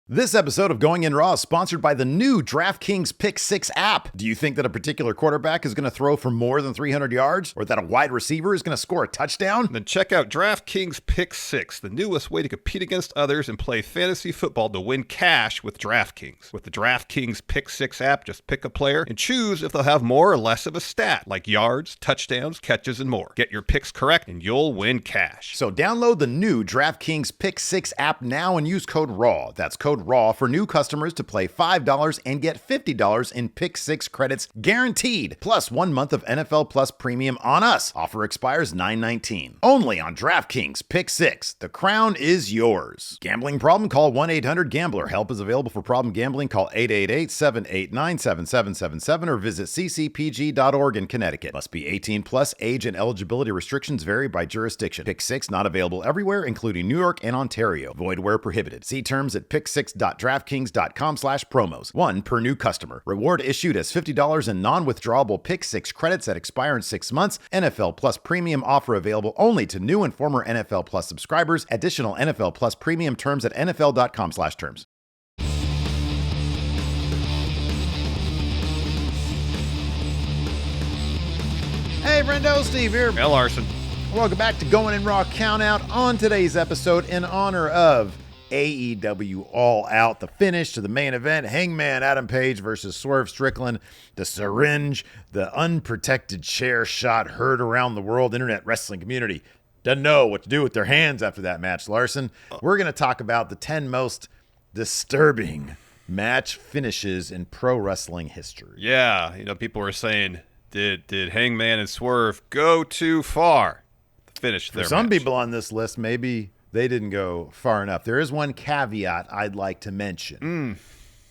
This episode of Going In Raw is sponsored by the new DraftKings Pick6 app. Do you think that a particular quarterback is going to throw for more than 300 yards? Or that a wide receiver is going to score a touchdown? Then check out DraftKings Pick6, the newest way to compete against others and play fantasy football to win cash with DraftKings. With the DraftKings Pick6 app, just pick a player and choose if they'll have more or less of a stat, like yards, touchdowns, catches, and more. Get your picks correct and you'll win cash. So download the new DraftKings Pick6 app now and use code RAW. That's code RAW for new customers to play $5 and get $50 in Pick6 credits guaranteed. Plus 1 month of NFL Plus Premium on us. Offer expires 9/19. Only on DraftKings Pick6. The crown is yours. Gambling problem? Call 1-800-GAMBLER. Help is available for problem gambling. Call 888-789-7777 or visit ccpg.org in Connecticut. Must be 18 plus. Age and eligibility restrictions vary by jurisdiction. Pick6 not available everywhere, including New York and Ontario. Void where prohibited. See terms at pick6.draftkings.com/promos. One per new customer. Reward issued as $50 in non-withdrawable Pick6 credits that expire in 6 months. NFL Plus Premium offer available only to new and former NFL Plus subscribers. Additional NFL Plus Premium terms at nfl.com/terms. Hey, Friendo, Steve here. Hey, Larson. Welcome back to Going In Raw Countout. On today's episode, in honor of AEW All Out, the finish to the main event, Hangman Adam Page versus Swerve Strickland, the syringe, the unprotected chair shot heard around the world internet wrestling community. Doesn't know what to do with their hands after that match, Larson. We're going to talk about the 10 most disturbing match finishes in pro wrestling history. Yeah, people were saying, did Hangman and Swerve go too far to finish their For some match? people on this list, maybe they didn't go far enough. There is one caveat I'd like to mention.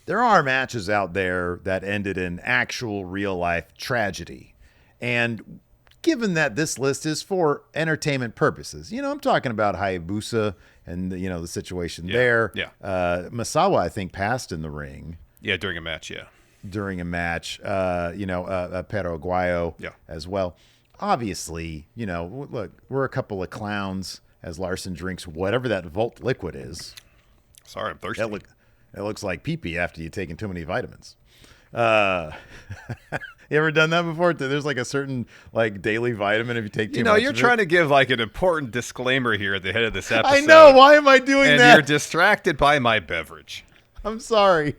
There are matches out there that ended in actual real-life tragedy. And given that this list is for entertainment purposes, I'm talking about Hayabusa and the situation there. Yeah. Misawa, I think, passed in the ring. Yeah, during a match, yeah. Pero Aguayo as well. Obviously, look, we're a couple of clowns as Larson drinks whatever that Volt liquid is. Sorry, I'm thirsty. It looks like pee-pee after you've taken too many vitamins. You ever done that before? There's like a certain daily vitamin if you take too much. You're trying to give an important disclaimer here at the head of this episode. I know. Why am I doing and that? You're distracted by my beverage. I'm sorry.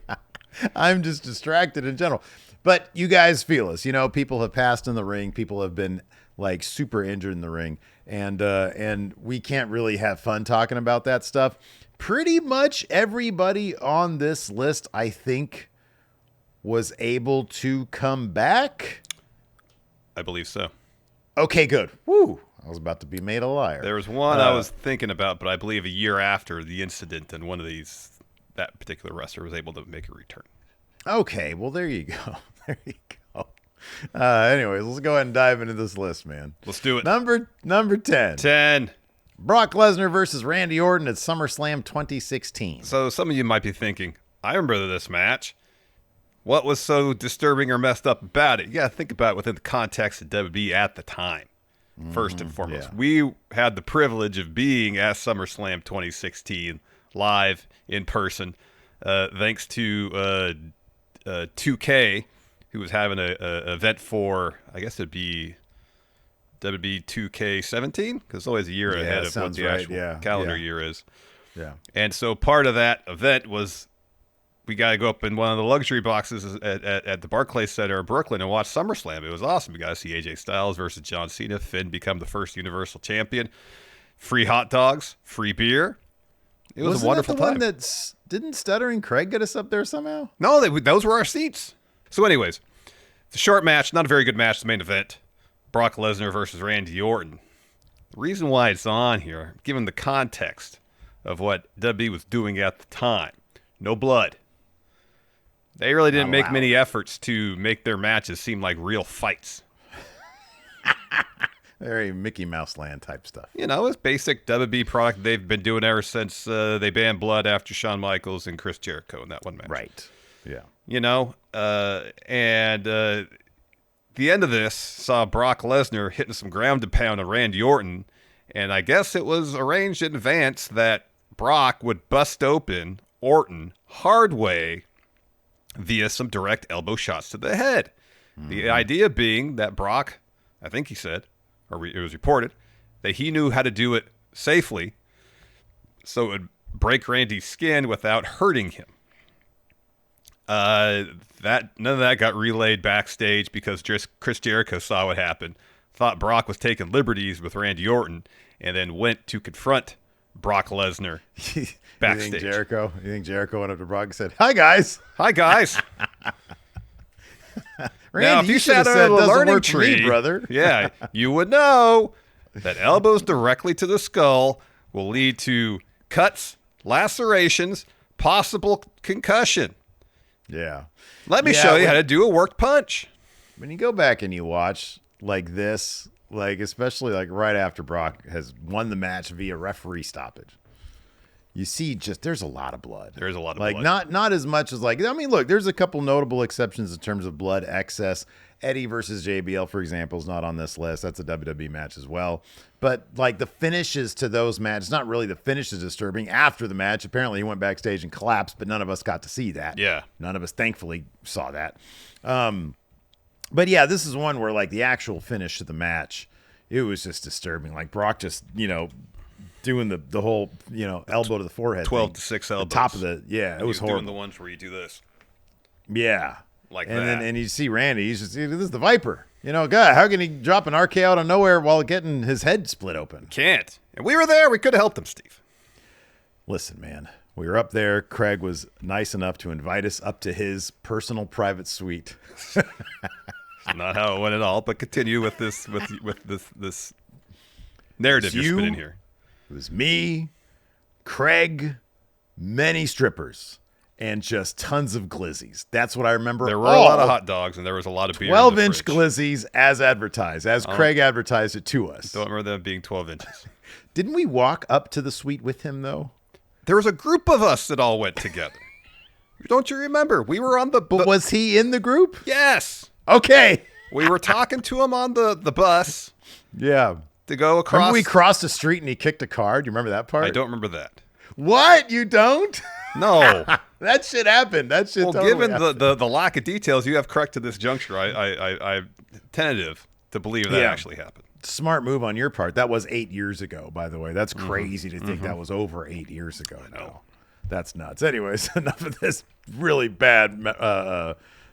I'm just distracted in general. But you guys feel us. People have passed in the ring. People have been super injured in the ring. And we can't really have fun talking about that stuff. Pretty much everybody on this list, I think, was able to come back. I believe so. Okay, good. Woo. I was about to be made a liar. There was one I was thinking about, but I believe a year after the incident, and that particular wrestler was able to make a return. Okay, well, there you go. There you go. Anyways, let's go ahead and dive into this list, man. Let's do it. Number 10. 10. Brock Lesnar versus Randy Orton at SummerSlam 2016. So some of you might be thinking, I remember this match. What was so disturbing or messed up about it? You got to think about it within the context of WWE at the time, first and foremost. Yeah. We had the privilege of being at SummerSlam 2016 live in person, thanks to 2K, who was having an event for, I guess it'd be WWE 2K17, because it's always a year ahead of what the actual calendar year is. Yeah. And so part of that event was we got to go up in one of the luxury boxes at the Barclays Center in Brooklyn and watch SummerSlam. It was awesome. We got to see AJ Styles versus John Cena, Finn become the first Universal Champion, free hot dogs, free beer. It was a wonderful time. Didn't Stuttering Craig get us up there somehow? No, those were our seats. So anyways, it's a short match, not a very good match, the main event. Brock Lesnar versus Randy Orton. The reason why it's on here, given the context of what WWE was doing at the time, no blood. They really didn't make many efforts to make their matches seem like real fights. Very Mickey Mouse Land type stuff. It's basic WWE product they've been doing ever since they banned blood after Shawn Michaels and Chris Jericho in that one match. Right. Yeah. The end of this saw Brock Lesnar hitting some ground and pound on Randy Orton, and I guess it was arranged in advance that Brock would bust open Orton hard way via some direct elbow shots to the head. The idea being that Brock, I think he said, or it was reported, that he knew how to do it safely so it would break Randy's skin without hurting him. None of that got relayed backstage because Chris Jericho saw what happened, thought Brock was taking liberties with Randy Orton, and then went to confront Brock Lesnar backstage. You think Jericho went up to Brock and said, "Hi guys, hi guys." Randy, now, if you should have sat said, under the "Doesn't learning work for tree, me, brother," yeah, you would know that elbows directly to the skull will lead to cuts, lacerations, possible concussion. Yeah. Let me show you how to do a worked punch. When you go back and you watch like this, like especially like right after Brock has won the match via referee stoppage, you see just there's a lot of blood. There's a lot of blood. Like not as much as like, I mean, look, there's a couple notable exceptions in terms of blood excess. Eddie versus JBL, for example, is not on this list. That's a WWE match as well. But like the finishes to those matches, not really the finish is disturbing. After the match, apparently he went backstage and collapsed, but none of us got to see that. Yeah. None of us thankfully saw that. But yeah, this is one where like the actual finish to the match, it was just disturbing. Like Brock just, doing the whole, elbow to the forehead. 12 to 6 elbows. The top of it was horrible. Doing the ones where you do this. Yeah. Like and that. And you see Randy, he's just, this is the Viper. God, how can he drop an Arquette out of nowhere while getting his head split open? Can't. And we were there. We could have helped him, Steve. Listen, man. We were up there. Craig was nice enough to invite us up to his personal private suite. Not how it went at all, but continue with this this narrative you're spinning here. It was me, Craig, many strippers, and just tons of glizzies. That's what I remember. There were a lot of hot dogs, and there was a lot of beer. 12-inch glizzies as advertised, as Craig advertised it to us. Don't remember them being 12 inches. Didn't we walk up to the suite with him, though? There was a group of us that all went together. Don't you remember? We were on the... But was he in the group? Yes. Okay. We were talking to him on the bus. Yeah. To go across... Remember we crossed the street and he kicked a card? You remember that part? I don't remember that. What? You don't? No. That shit happened. That shit totally given happened. the lack of details you have correct to this juncture, I'm tentative to believe that actually happened. Smart move on your part. That was 8 years ago, by the way. That's crazy to think that was over 8 years ago. I know. That's nuts. Anyways, enough of this really bad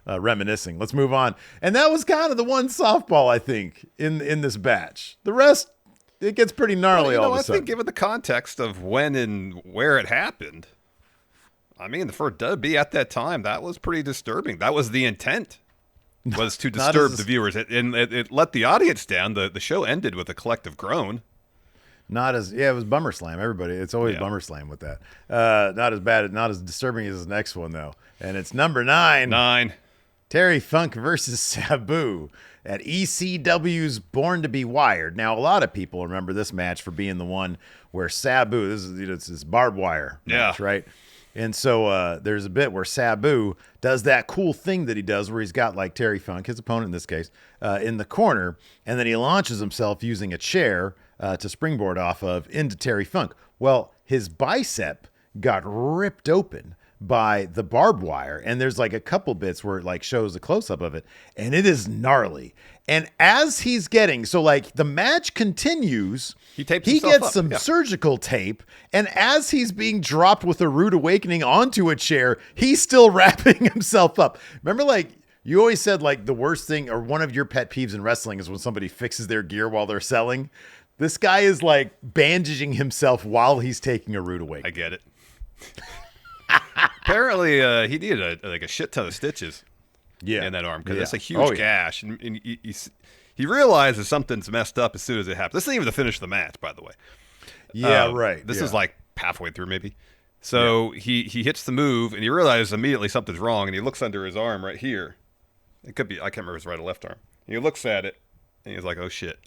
reminiscing. Let's move on. And that was kind of the one softball, I think, in this batch. The rest, it gets pretty gnarly all of a sudden. I think given the context of when and where it happened, I mean, for WWE at that time, that was pretty disturbing. That was the intent, was to disturb the viewers. It let the audience down. The show ended with a collective groan. It was Bummer Slam. Everybody, it's always Bummer Slam with that. Not as bad, not as disturbing as the next one, though. And it's number 9. Terry Funk versus Sabu at ECW's Born to be Wired. Now, a lot of people remember this match for being the one where Sabu, it's this barbed wire match, right? And so there's a bit where Sabu does that cool thing that he does where he's got like Terry Funk, his opponent in this case, in the corner, and then he launches himself using a chair to springboard off of into Terry Funk. Well, his bicep got ripped open by the barbed wire, and there's like a couple bits where it like shows a close-up of it, and it is gnarly. And as he's getting, so like the match continues, he gets some surgical tape, and as he's being dropped with a rude awakening onto a chair, he's still wrapping himself up. Remember, like, you always said like the worst thing or one of your pet peeves in wrestling is when somebody fixes their gear while they're selling. This guy is like bandaging himself while he's taking a rude awakening. I get it. Apparently, he needed a shit ton of stitches in that arm because it's a huge gash. And he realizes something's messed up as soon as it happens. This isn't even the finish of the match, by the way. Yeah, right. This is like halfway through, maybe. So he hits the move, and he realizes immediately something's wrong, and he looks under his arm right here. It could be, I can't remember if it's right or left arm. And he looks at it, and he's like, oh, shit.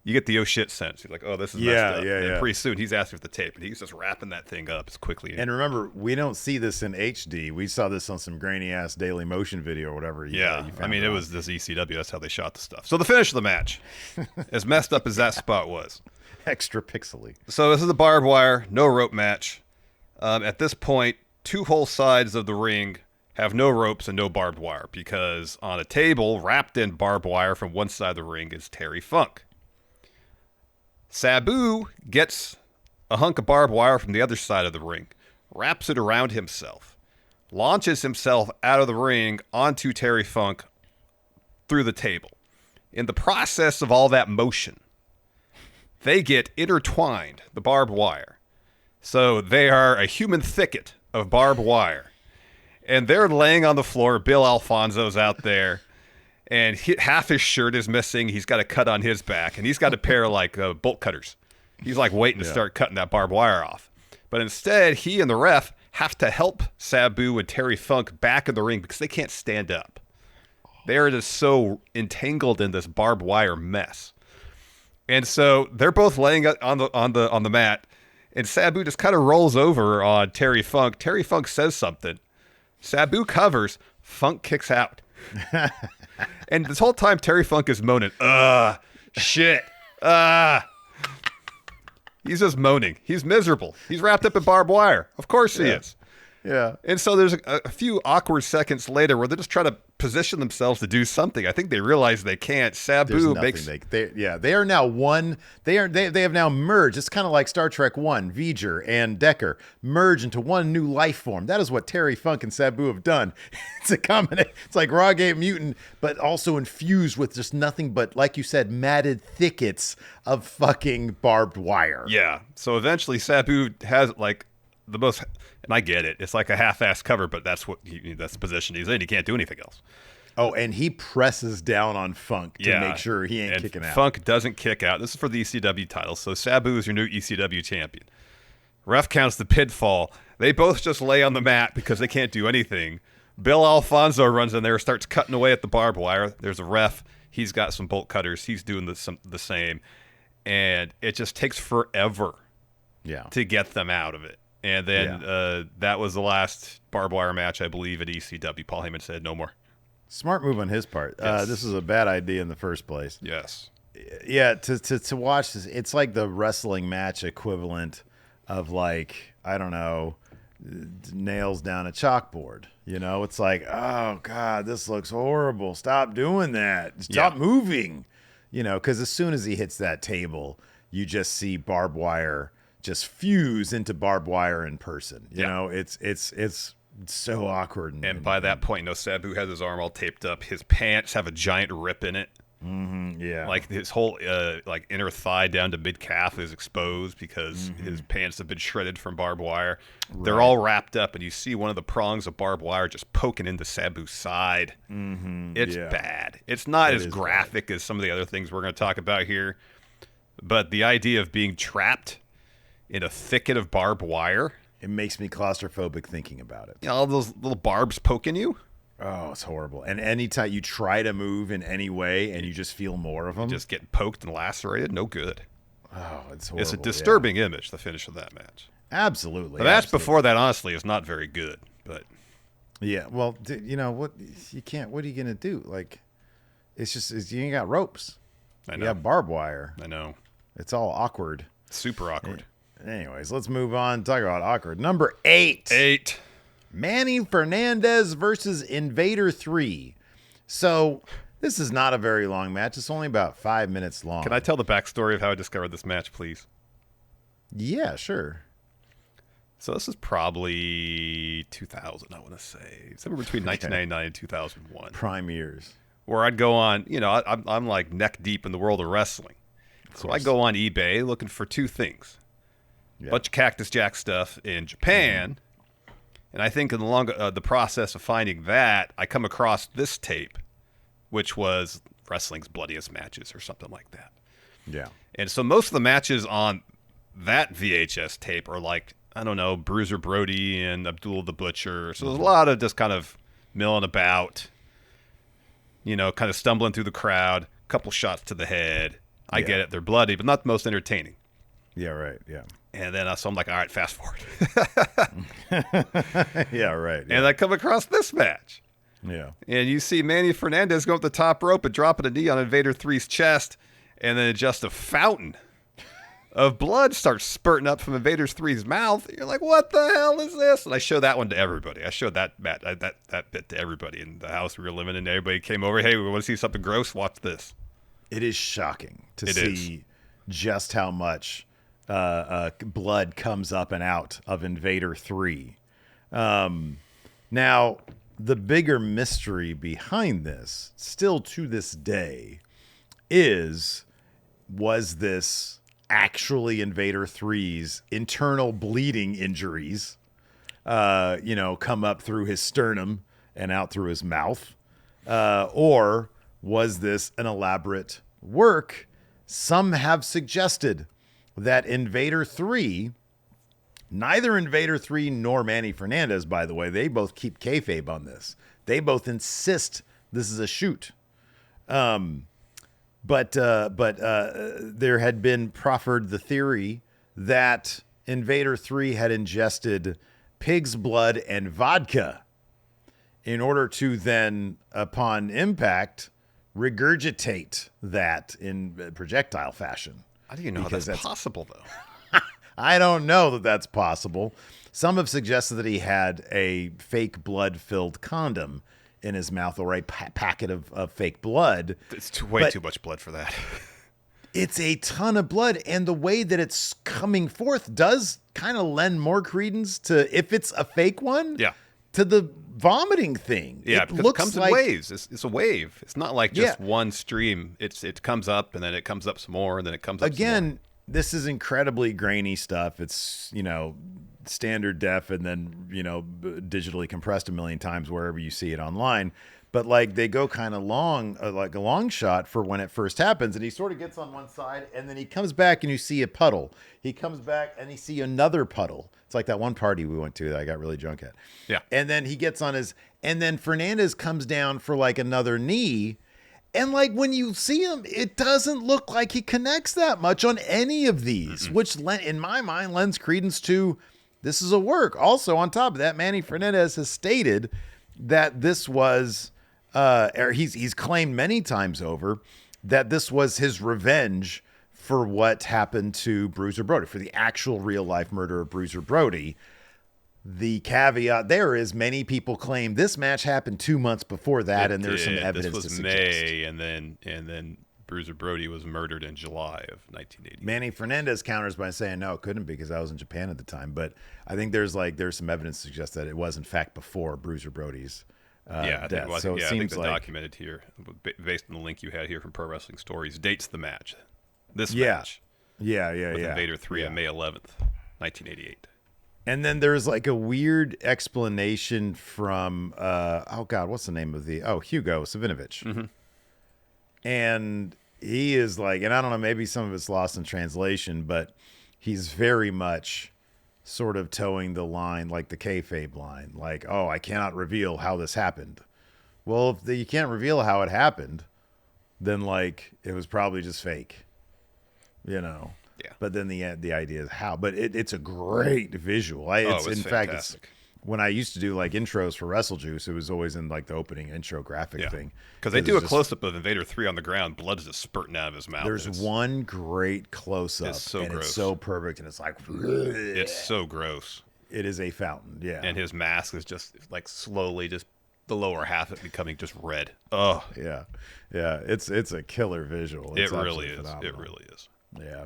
You get the oh shit sense. He's like, oh, this is messed up. And pretty soon he's asking for the tape, and he's just wrapping that thing up as quickly. And remember, we don't see this in HD. We saw this on some grainy ass Daily Motion video or whatever. I mean, it was this ECW. That's how they shot the stuff. So the finish of the match, as messed up as that spot was, extra pixely. So this is a barbed wire, no rope match. At this point, two whole sides of the ring have no ropes and no barbed wire because on a table wrapped in barbed wire from one side of the ring is Terry Funk. Sabu gets a hunk of barbed wire from the other side of the ring, wraps it around himself, launches himself out of the ring onto Terry Funk through the table. In the process of all that motion, they get intertwined, the barbed wire. So they are a human thicket of barbed wire. And they're laying on the floor. Bill Alfonso's out there. And half his shirt is missing. He's got a cut on his back. And he's got a pair of bolt cutters. He's like waiting to start cutting that barbed wire off. But instead, he and the ref have to help Sabu and Terry Funk back in the ring because they can't stand up. They're just so entangled in this barbed wire mess. And so they're both laying on the mat, and Sabu just kind of rolls over on Terry Funk. Terry Funk says something. Sabu covers. Funk kicks out. And this whole time, Terry Funk is moaning, shit, He's just moaning. He's miserable. He's wrapped up in barbed wire. Of course he is. Yeah. And so there's a few awkward seconds later where they're just trying to position themselves to do something. I think they realize they can't. Sabu makes they are now one. They have now merged. It's kind of like Star Trek 1, V'ger and Decker merge into one new life form. That is what Terry Funk and Sabu have done. It's a combination. It's like Rawgate Mutant, but also infused with just nothing but, like you said, matted thickets of fucking barbed wire. Yeah. So eventually Sabu has like the most, and I get it. It's like a half-assed cover, but that's the position he's in. He can't do anything else. Oh, and he presses down on Funk to make sure he ain't kicking out. Funk doesn't kick out. This is for the ECW title. So Sabu is your new ECW champion. Ref counts the pinfall. They both just lay on the mat because they can't do anything. Bill Alfonso runs in there, starts cutting away at the barbed wire. There's a ref. He's got some bolt cutters. He's doing the same. And it just takes forever to get them out of it. And then that was the last barbed wire match, I believe, at ECW. Paul Heyman said no more. Smart move on his part. Yes. This is a bad idea in the first place. Yes. Yeah, to watch this, it's like the wrestling match equivalent of, like, I don't know, nails down a chalkboard. You know, it's like, oh, God, this looks horrible. Stop doing that. Stop moving. You know, because as soon as he hits that table, you just see barbed wire just fuse into barbed wire in person. You know, it's so awkward. And by that point, Sabu has his arm all taped up. His pants have a giant rip in it. Mm-hmm, yeah. Like his whole like inner thigh down to mid calf is exposed because his pants have been shredded from barbed wire. Right. They're all wrapped up, and you see one of the prongs of barbed wire just poking into Sabu's side. Mm-hmm, it's bad. It's not as graphic as some of the other things we're going to talk about here, but the idea of being trapped in a thicket of barbed wire, it makes me claustrophobic thinking about it. You know, all those little barbs poking you. Oh, it's horrible. And anytime you try to move in any way and you just feel more of them. Just getting poked and lacerated, no good. Oh, it's horrible. It's a disturbing image, the finish of that match. Absolutely. The match before that, honestly, is not very good. But yeah, well, you know, what you can't, what are you going to do? Like, you ain't got ropes. I know. You have barbed wire. I know. It's all awkward. Super awkward. Anyways, let's move on. Talk about awkward. Number 8. Manny Fernandez versus Invader 3. So this is not a very long match. It's only about 5 minutes long. Can I tell the backstory of how I discovered this match, please? Yeah, sure. So this is probably 2000, I want to say. Somewhere between 1999 and 2001. Prime years. Where I'd go on, you know, I'm like neck deep in the world of wrestling. So I go on eBay looking for two things. A bunch of Cactus Jack stuff in Japan. And I think in the process of finding that, I come across this tape, which was wrestling's bloodiest matches or something like that. Yeah. And so most of the matches on that VHS tape are like, I don't know, Bruiser Brody and Abdul the Butcher. So there's a lot of just kind of milling about, you know, kind of stumbling through the crowd, couple shots to the head. I get it. They're bloody, but not the most entertaining. Yeah, right. Yeah. And then so I'm like, all right, fast forward. Yeah, right. Yeah. And I come across this match. Yeah. And you see Manny Fernandez go up the top rope and dropping a knee on Invader 3's chest, and then just a fountain of blood starts spurting up from Invader 3's mouth. You're like, what the hell is this? And I show that one to everybody. I showed that bit to everybody in the house we were living in. Everybody came over. Hey, we want to see something gross? Watch this. It is shocking to see just how much blood comes up and out of Invader 3. Now, the bigger mystery behind this, still to this day, was this actually Invader 3's internal bleeding injuries, come up through his sternum and out through his mouth? Or was this an elaborate work? Some have suggested that Invader 3, neither Invader 3 nor Manny Fernandez, by the way, they both keep kayfabe on this. They both insist this is a shoot. But there had been proffered the theory that Invader 3 had ingested pig's blood and vodka in order to then, upon impact, regurgitate that in projectile fashion. I don't even know how that's possible, though. I don't know that that's possible. Some have suggested that he had a fake blood-filled condom in his mouth, or a packet of fake blood. It's way too much blood for that. It's a ton of blood, and the way that it's coming forth does kind of lend more credence to, if it's a fake one, to the vomiting thing. Yeah, because it comes in waves. It's a wave. It's not like just one stream. It comes up, and then it comes up some more, and then it comes up some more. This is incredibly grainy stuff. It's, standard def and then, digitally compressed a million times wherever you see it online. But like they go kind of long, like a long shot for when it first happens. And he sort of gets on one side and then he comes back and you see a puddle. He comes back and you see another puddle. It's like that one party we went to that I got really drunk at. Yeah. And then he gets on and then Fernandez comes down for like another knee. And like when you see him, it doesn't look like he connects that much on any of these, which in my mind lends credence to this is a work. Also, on top of that, Manny Fernandez has stated that this was, he's claimed many times over that this was his revenge for what happened to Bruiser Brody, for the actual real life murder of Bruiser Brody. The caveat there is many people claim this match happened 2 months before that, and there's some evidence this was to suggest. May, and then Bruiser Brody was murdered in July of 1980. Manny Fernandez counters by saying no, it couldn't because I was in Japan at the time. But I think there's some evidence to suggest that it was in fact before Bruiser Brody's death. So it seems I think the like documented here, based on the link you had here from Pro Wrestling Stories, dates the match. This match. With Invader 3 on May 11th, 1988. And then there's like a weird explanation from, what's the name of Hugo Savinovich. Mm-hmm. And he is like, and I don't know, maybe some of it's lost in translation, but he's very much sort of towing the line, like the kayfabe line, like, oh, I cannot reveal how this happened. Well, if you can't reveal how it happened, then like it was probably just fake, Yeah. But then the idea is how. But it's a great visual. It's fantastic. When I used to do like intros for Wrestle Juice, it was always in like the opening intro graphic thing. Because they do a close up of Invader 3 on the ground, blood's just spurting out of his mouth. There's one great close up, it's it's so perfect, and it's like it's so gross. It is a fountain, And his mask is just like slowly just the lower half of it becoming just red. Oh yeah. It's a killer visual. It really is. It really is. Yeah.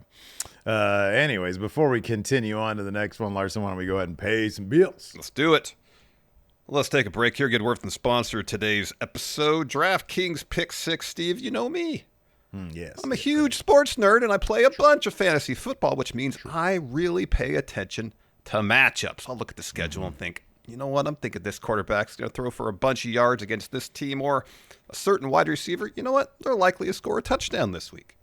Anyways, before we continue on to the next one, Larson, why don't we go ahead and pay some bills? Let's do it. Let's take a break here. Get word from the sponsor of today's episode, DraftKings Pick6. Steve, you know me. Yes. I'm a huge sports nerd, and I play a bunch of fantasy football, which means I really pay attention to matchups. I'll look at the schedule and think, you know what? I'm thinking this quarterback's going to throw for a bunch of yards against this team, or a certain wide receiver. You know what? They're likely to score a touchdown this week.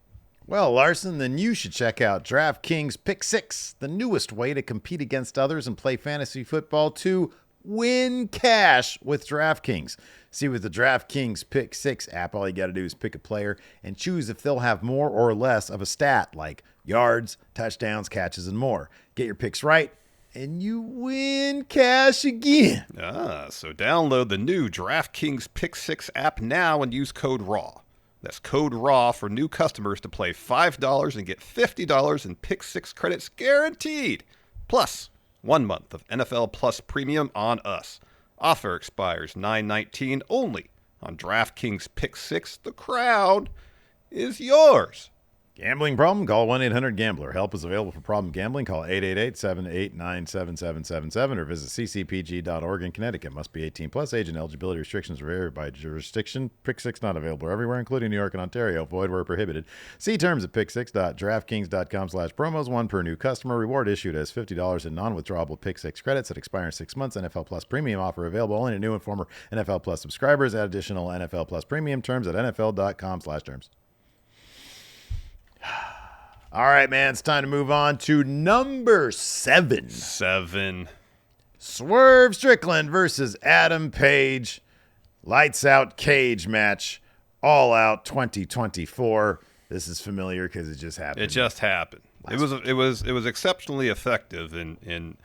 Well, Larson, then you should check out DraftKings Pick6, the newest way to compete against others and play fantasy football to win cash with DraftKings. See, with the DraftKings Pick6 app, all you got to do is pick a player and choose if they'll have more or less of a stat like yards, touchdowns, catches, and more. Get your picks right, and you win cash again. So download the new DraftKings Pick6 app now and use code RAW. That's code RAW for new customers to play $5 and get $50 in Pick6 credits guaranteed. Plus, 1 month of NFL Plus Premium on us. Offer expires 9/19 only on DraftKings Pick6. The crown is yours. Gambling problem? Call 1-800-GAMBLER. Help is available for problem gambling. Call 888-789-7777 or visit ccpg.org in Connecticut. Must be 18 plus. Age and eligibility restrictions vary by jurisdiction. Pick6 not available everywhere, including New York and Ontario. Void where prohibited. See terms at pick6.draftkings.com/promos. One per new customer. Reward issued as $50 in non-withdrawable Pick6 credits that expire in 6 months. NFL Plus Premium offer available only to new and former NFL Plus subscribers. Add additional NFL Plus Premium terms at nfl.com/terms. All right, man, it's time to move on to number 7. Swerve Strickland versus Adam Page. Lights out cage match. All Out 2024. This is familiar because it just happened. It just happened. It was exceptionally effective in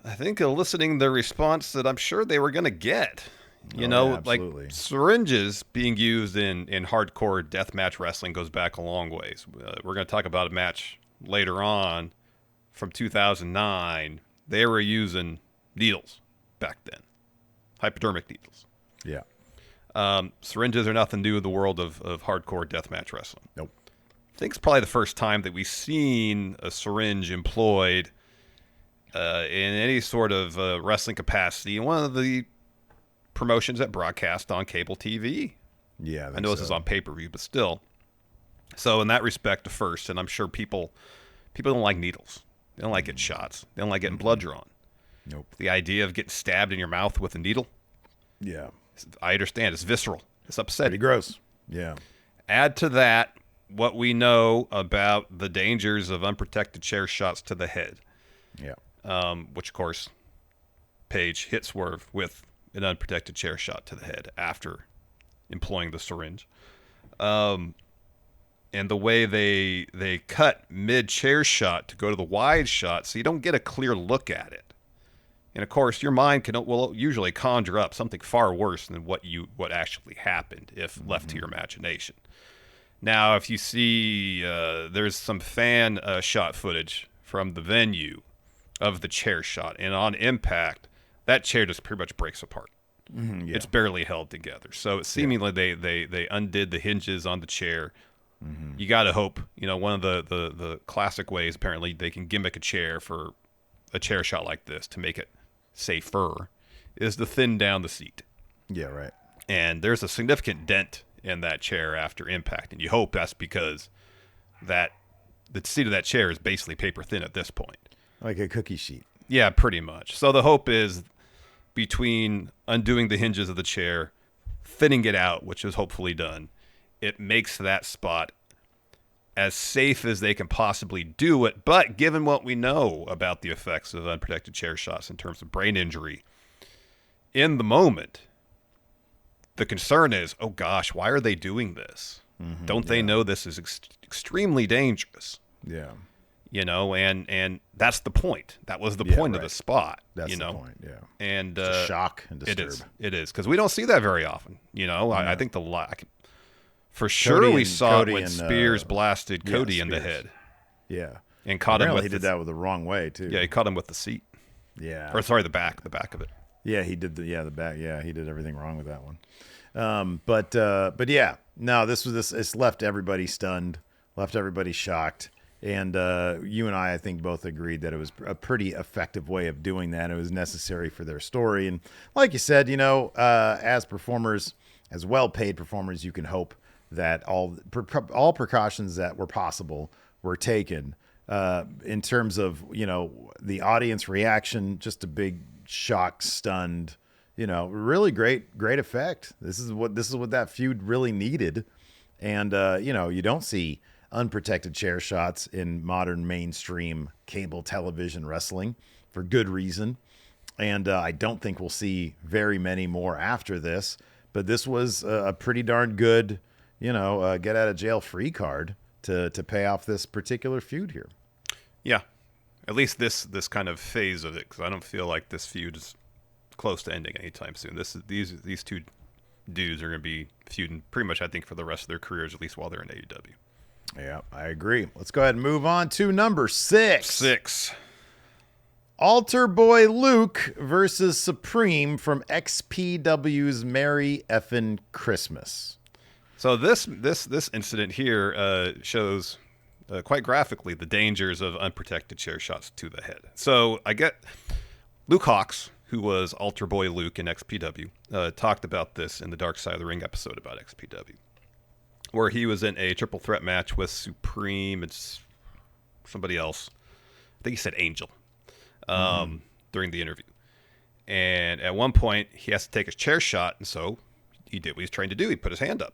I think eliciting the response that I'm sure they were going to get. Like syringes being used in hardcore deathmatch wrestling goes back a long ways. We're going to talk about a match later on from 2009. They were using needles back then, hypodermic needles. Yeah. Syringes are nothing new in the world of hardcore deathmatch wrestling. Nope. I think it's probably the first time that we've seen a syringe employed in any sort of wrestling capacity. And one of the promotions that broadcast on cable TV. Yeah, I know this is on pay-per-view, but still. So in that respect, the first, and I'm sure people don't like needles. They don't like getting shots. They don't like getting blood drawn. Nope. The idea of getting stabbed in your mouth with a needle. Yeah. I understand. It's visceral. It's upsetting. Pretty gross. Yeah. Add to that what we know about the dangers of unprotected chair shots to the head. Yeah. Which, of course, Page hit Swerve with an unprotected chair shot to the head after employing the syringe. And the way they cut mid-chair shot to go to the wide shot so you don't get a clear look at it. And, of course, your mind will usually conjure up something far worse than what actually happened if left to your imagination. Now, if you see there's some fan shot footage from the venue of the chair shot, and on impact, that chair just pretty much breaks apart. Mm-hmm, yeah. It's barely held together. So seemingly they undid the hinges on the chair. Mm-hmm. You got to hope, one of the classic ways apparently they can gimmick a chair for a chair shot like this to make it safer is to thin down the seat. Yeah, right. And there's a significant dent in that chair after impact, and you hope that's because the seat of that chair is basically paper thin at this point. Like a cookie sheet. Yeah, pretty much. So the hope is between undoing the hinges of the chair, thinning it out, which is hopefully done, it makes that spot as safe as they can possibly do it. But given what we know about the effects of unprotected chair shots in terms of brain injury, in the moment, the concern is, oh gosh, why are they doing this? Mm-hmm, Don't they know this is extremely dangerous? Yeah. And that's the point. That was the point of the spot. That's the point, yeah. And it's a shock and disturb. It is, because we don't see that very often. I think for sure we saw it when Spears blasted Cody in the head. Yeah. And caught him with he did that with the wrong way, too. Yeah, he caught him with the seat. Yeah. Or sorry, the back of it. Yeah, he did the back. Yeah, he did everything wrong with that one. But yeah, no, it's left everybody stunned, left everybody shocked. And you and I think, both agreed that it was a pretty effective way of doing that. It was necessary for their story. And like you said, as performers, as well-paid performers, you can hope that all precautions that were possible were taken. In terms of, the audience reaction, just a big shock, stunned, really great effect. This is what that feud really needed. And, you don't see unprotected chair shots in modern mainstream cable television wrestling for good reason. And I don't think we'll see very many more after this, but this was a pretty darn good, get out of jail free card to pay off this particular feud here. Yeah. At least this kind of phase of it, because I don't feel like this feud is close to ending anytime soon. These two dudes are going to be feuding pretty much, I think, for the rest of their careers, at least while they're in AEW. Yeah, I agree. Let's go ahead and move on to number 6. 6. Altar Boy Luke versus Supreme from XPW's Merry Effin' Christmas. So this incident here shows quite graphically the dangers of unprotected chair shots to the head. So I get Luke Hawx, who was Altar Boy Luke in XPW, talked about this in the Dark Side of the Ring episode about XPW, where he was in a triple threat match with Supreme and somebody else. I think he said Angel during the interview. And at one point, he has to take a chair shot, and so he did what he's trained to do. He put his hand up.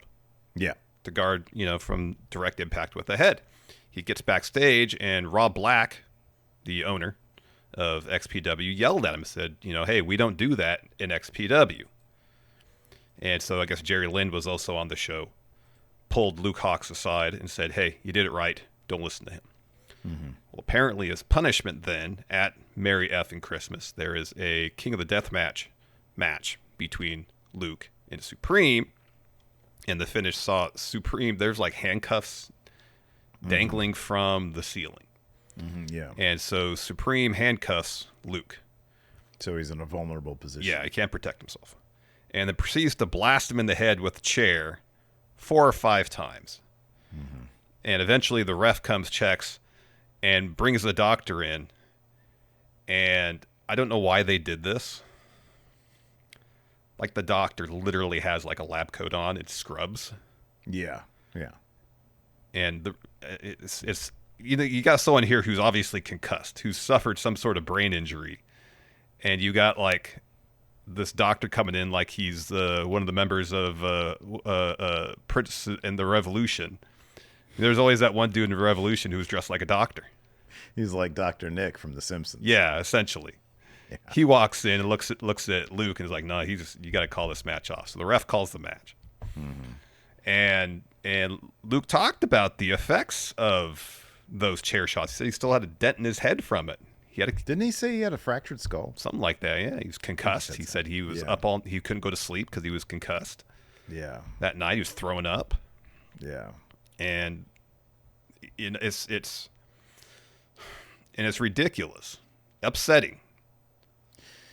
Yeah. To guard, from direct impact with the head. He gets backstage, and Rob Black, the owner of XPW, yelled at him and said, hey, we don't do that in XPW. And so I guess Jerry Lynn was also on the show, pulled Luke Hawx aside and said, hey, you did it right. Don't listen to him. Mm-hmm. Well, apparently as punishment then, at Merry Effin' Christmas, there is a King of the Death match between Luke and Supreme. And the finish saw Supreme, there's like handcuffs dangling from the ceiling. Mm-hmm, yeah. And so Supreme handcuffs Luke. So he's in a vulnerable position. Yeah, he can't protect himself. And then proceeds to blast him in the head with a chair 4 or 5 times. Mm-hmm. And eventually the ref comes, checks, and brings the doctor in. And I don't know why they did this. Like the doctor literally has like a lab coat on. It's scrubs. Yeah. Yeah. And it's you got someone here who's obviously concussed, who's suffered some sort of brain injury. And you got like this doctor coming in like he's one of the members of Prince and the Revolution. There's always that one dude in the Revolution who's dressed like a doctor. He's like Dr. Nick from The Simpsons. Yeah, essentially. Yeah. He walks in and looks at Luke and is like, "No, you got to call this match off." So the ref calls the match, and Luke talked about the effects of those chair shots. He said he still had a dent in his head from it. Didn't he say he had a fractured skull? Something like that. Yeah, he was concussed. He said he was he couldn't go to sleep because he was concussed. Yeah. That night he was throwing up. Yeah. And it's ridiculous, upsetting.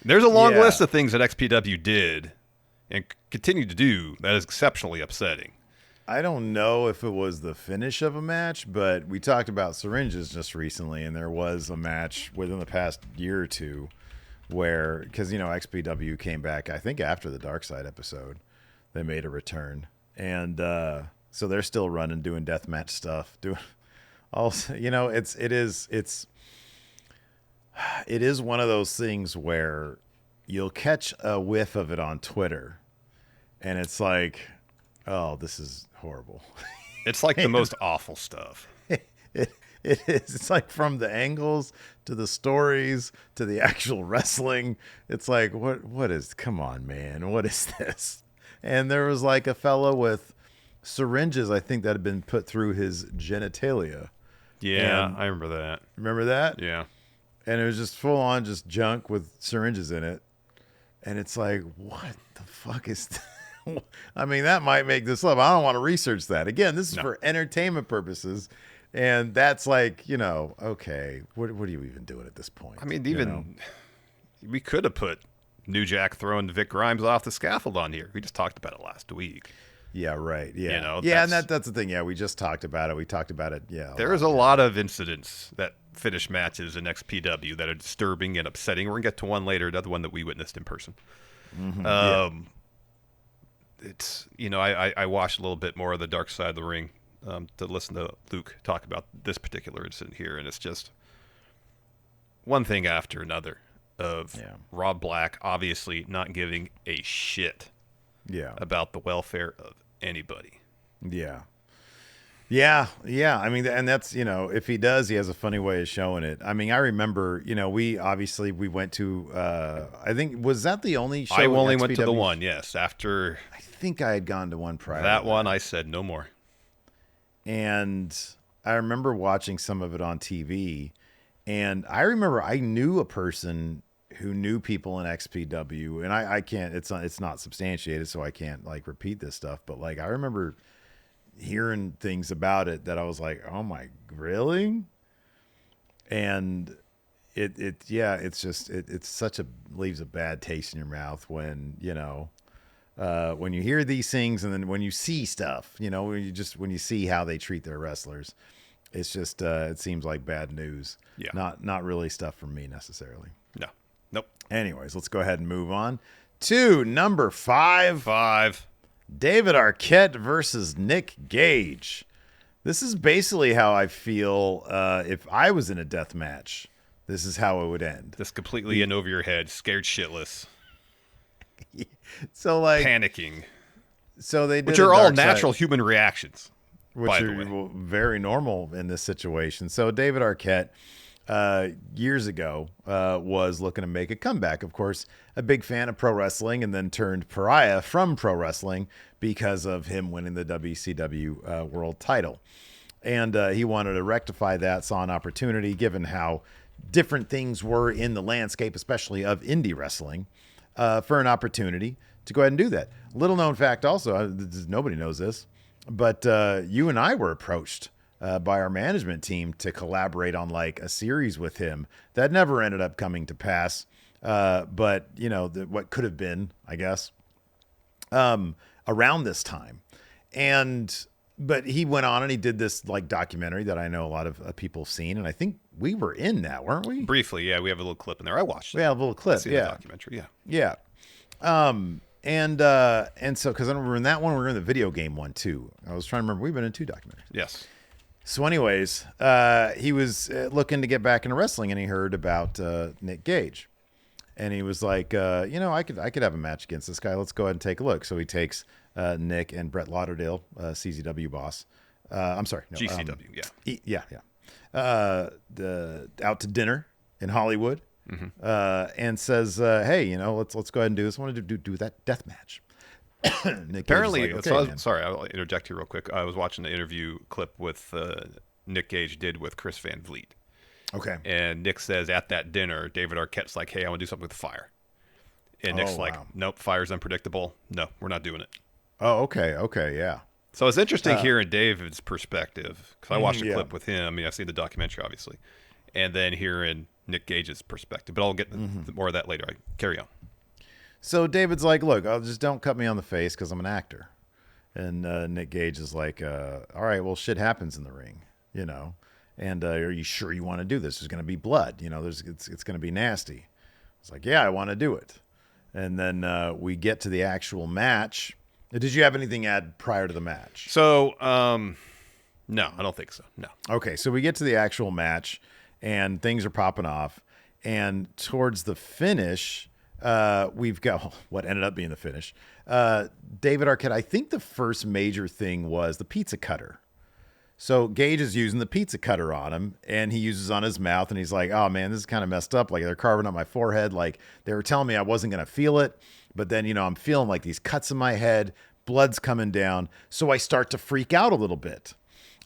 There's a long list of things that XPW did and continue to do that is exceptionally upsetting. I don't know if it was the finish of a match, but we talked about syringes just recently, and there was a match within the past year or two where, because, XPW came back, I think after the Dark Side episode, they made a return. And so they're still running, doing deathmatch stuff, doing also, it is one of those things where you'll catch a whiff of it on Twitter, and it's like, oh, this is horrible. It's like the most awful stuff. It is. It's like from the angles to the stories to the actual wrestling. It's like, come on, man. What is this? And there was like a fellow with syringes, I think, that had been put through his genitalia. Yeah, I remember that. Remember that? Yeah. And it was just full on just junk with syringes in it. And it's like, what the fuck is that? I mean, that might make this up. I don't want to research that. Again, this is for entertainment purposes. And that's like, okay, what are you even doing at this point? I mean, we could have put New Jack throwing Vic Grimes off the scaffold on here. We just talked about it last week. Yeah, right. Yeah. And that's the thing. Yeah, we just talked about it. We talked about it. Yeah. There's a lot of incidents that finish matches in XPW that are disturbing and upsetting. We're going to get to one later, another one that we witnessed in person. Mm-hmm. It's, I watched a little bit more of the Dark Side of the Ring to listen to Luke talk about this particular incident here. And it's just one thing after another of Rob Black obviously not giving a shit about the welfare of anybody. Yeah. I mean, and that's, if he does, he has a funny way of showing it. I mean, I remember, we went to, I think, was that the only show? I only went to the one, yes. After I think I had gone to one prior. That one, I said no more. And I remember watching some of it on TV, and I remember I knew a person who knew people in XPW, and I can't, it's not substantiated, so I can't like repeat this stuff, but like I remember hearing things about it that I was like, oh my, really? And it's just it's such a leaves a bad taste in your mouth when when you hear these things, and then when you see stuff, when you see how they treat their wrestlers, it's just it seems like bad news. Yeah. Not really stuff for me necessarily. No. Nope. Anyways, let's go ahead and move on to number 5. David Arquette versus Nick Gage. This is basically how I feel if I was in a death match. This is how it would end. Just completely in over your head, scared shitless. So like panicking. So they did, which are all natural human reactions, which by are the way. Very normal in this situation. So David Arquette, years ago, was looking to make a comeback. Of course, a big fan of pro wrestling, and then turned pariah from pro wrestling because of him winning the WCW world title. And he wanted to rectify that, saw an opportunity, given how different things were in the landscape, especially of indie wrestling, for an opportunity to go ahead and do that. Little known fact also, nobody knows this, but you and I were approached by our management team to collaborate on like a series with him that never ended up coming to pass. But what could have been, I guess, around this time. But he went on and he did this like documentary that I know a lot of people have seen. And I think we were in that, weren't we? Briefly. Yeah. We have a little clip in there. I watched it. We have a little clip. The documentary. Yeah. Yeah. And so, cause I remember in that one, we were in the video game one too. I was trying to remember, we've been in 2 documentaries. Yes. So anyways, he was looking to get back into wrestling, and he heard about Nick Gage, and he was like, I could have a match against this guy. Let's go ahead and take a look. So he takes Nick and Brett Lauderdale, CZW boss. I'm sorry, no, GCW. Out to dinner in Hollywood, and says, hey, let's go ahead and do this. I wanted to do that death match. Apparently, like, okay, sorry, I'll interject here real quick. I was watching the interview clip with Nick Gage did with Chris Van Vliet. Okay. And Nick says at that dinner, David Arquette's like, hey, I want to do something with fire. And Nick's like, nope, fire's unpredictable. No, we're not doing it. Oh, okay. Okay. Yeah. So it's interesting hearing David's perspective, because I watched a clip with him. I mean, I've seen the documentary, obviously. And then hearing Nick Gage's perspective. But I'll get more of that later. Carry on. So David's like, look, just don't cut me on the face because I'm an actor. And Nick Gage is like, all right, well, shit happens in the ring, And are you sure you want to do this? There's going to be blood, it's going to be nasty. It's like, yeah, I want to do it. And then we get to the actual match. Did you have anything to add prior to the match? So, no, I don't think so. No. Okay, so we get to the actual match, and things are popping off. And towards the finish, we've got what ended up being the finish. David Arquette, I think the first major thing was the pizza cutter. So Gage is using the pizza cutter on him, and he uses on his mouth, and he's like, oh man, this is kind of messed up. Like, they're carving up my forehead. Like, they were telling me I wasn't going to feel it, but then, I'm feeling like these cuts in my head, blood's coming down. So I start to freak out a little bit.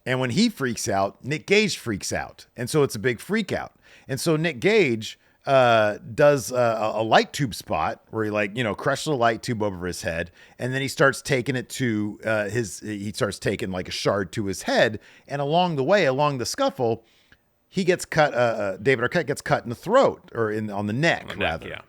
And when he freaks out, Nick Gage freaks out. And so it's a big freak out. And so Nick Gage does a light tube spot where he crushes a light tube over his head, and then he starts taking it to he starts taking like a shard to his head, and along the scuffle, he gets cut. David Arquette gets cut in the throat or on the neck rather. Yeah.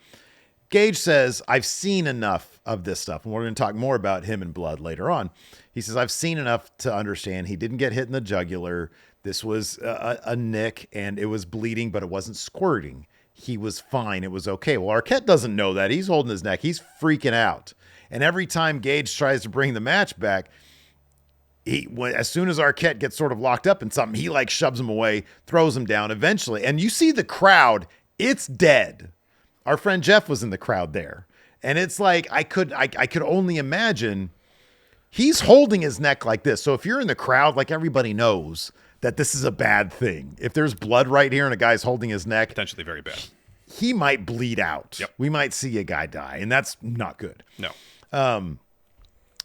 Gage says, I've seen enough of this stuff, and we're going to talk more about him and blood later on. He says, I've seen enough to understand he didn't get hit in the jugular. This was a nick, and it was bleeding, but it wasn't squirting. He was fine. It was okay. Well, Arquette doesn't know that. He's holding his neck. He's freaking out. And every time Gage tries to bring the match back, as soon as Arquette gets sort of locked up in something, he like shoves him away, throws him down eventually. And you see the crowd, it's dead. Our friend Jeff was in the crowd there. And it's like, I could only imagine he's holding his neck like this. So if you're in the crowd, like everybody knows that this is a bad thing. If there's blood right here and a guy's holding his neck, potentially very bad. He might bleed out. Yep. We might see a guy die, and that's not good. No.